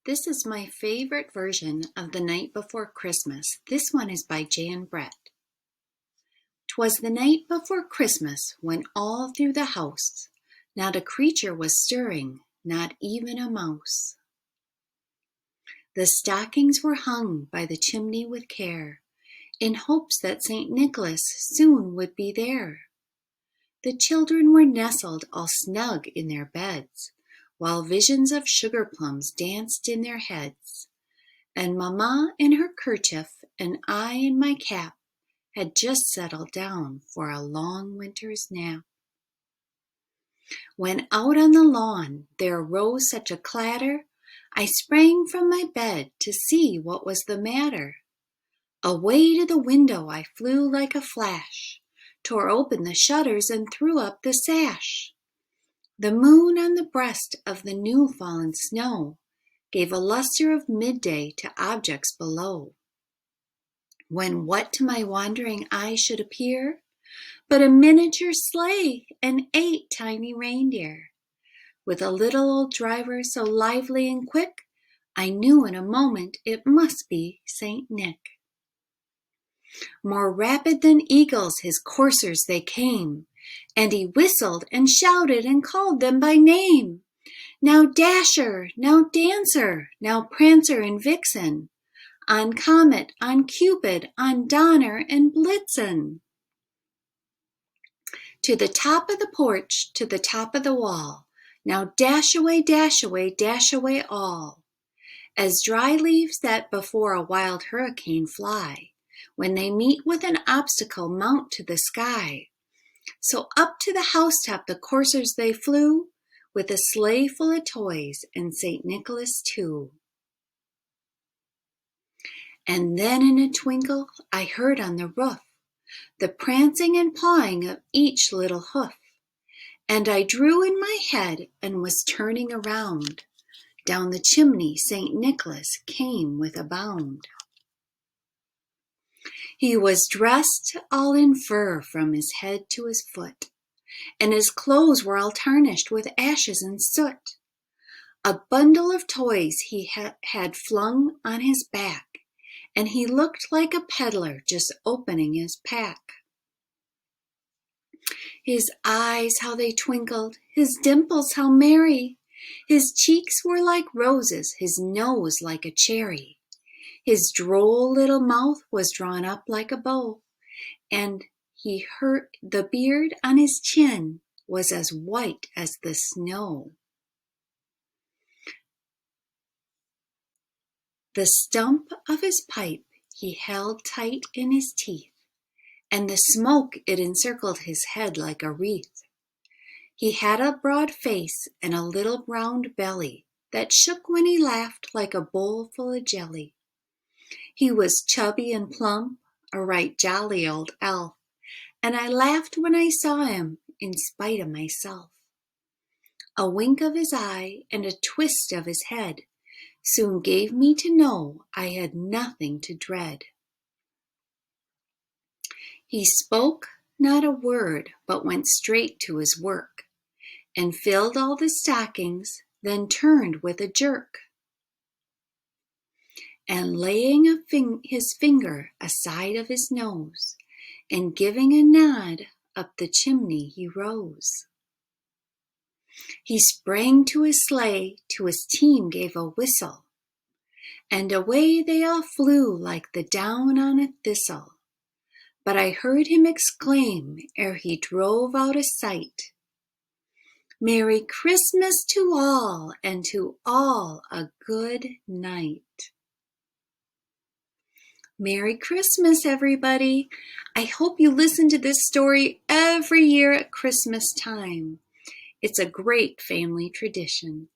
This is my favorite version of The Night Before Christmas. This one is by Jan Brett. 'Twas the night before Christmas, when all through the house not a creature was stirring, not even a mouse. The stockings were hung by the chimney with care, in hopes that St. Nicholas soon would be there. The children were nestled all snug in their beds, while visions of sugar plums danced in their heads. And Mamma in her kerchief and I in my cap had just settled down for a long winter's nap. When out on the lawn there arose such a clatter, I sprang from my bed to see what was the matter. Away to the window I flew like a flash, tore open the shutters and threw up the sash. The moon on the breast of the new-fallen snow gave a luster of midday to objects below. When what to my wandering eye should appear but a miniature sleigh and 8 tiny reindeer. With a little old driver so lively and quick, I knew in a moment it must be Saint Nick. More rapid than eagles his coursers they came, and he whistled and shouted and called them by name. Now Dasher, now Dancer, now Prancer and Vixen, on Comet, on Cupid, on Donner and Blitzen. To the top of the porch, to the top of the wall, now dash away, dash away, dash away all. As dry leaves that before a wild hurricane fly, when they meet with an obstacle mount to the sky. So up to the housetop the coursers they flew, with a sleigh full of toys and St. Nicholas too. And then in a twinkle I heard on the roof the prancing and pawing of each little hoof, and I drew in my head and was turning around. Down the chimney St. Nicholas came with a bound. He was dressed all in fur from his head to his foot, and his clothes were all tarnished with ashes and soot. A bundle of toys he had flung on his back, and he looked like a peddler just opening his pack. His eyes, how they twinkled, his dimples, how merry. His cheeks were like roses, his nose like a cherry. His droll little mouth was drawn up like a bow, and the beard on his chin was as white as the snow. The stump of his pipe he held tight in his teeth, and the smoke it encircled his head like a wreath. He had a broad face and a little round belly that shook when he laughed like a bowl full of jelly. He was chubby and plump, a right jolly old elf, and I laughed when I saw him in spite of myself. A wink of his eye and a twist of his head soon gave me to know I had nothing to dread. He spoke not a word, but went straight to his work, and filled all the stockings, then turned with a jerk. And laying his finger aside of his nose, and giving a nod, up the chimney he rose. He sprang to his sleigh, to his team gave a whistle, and away they all flew like the down on a thistle. But I heard him exclaim, ere he drove out of sight, "Merry Christmas to all, and to all a good night." Merry Christmas, everybody. I hope you listen to this story every year at Christmas time. It's a great family tradition.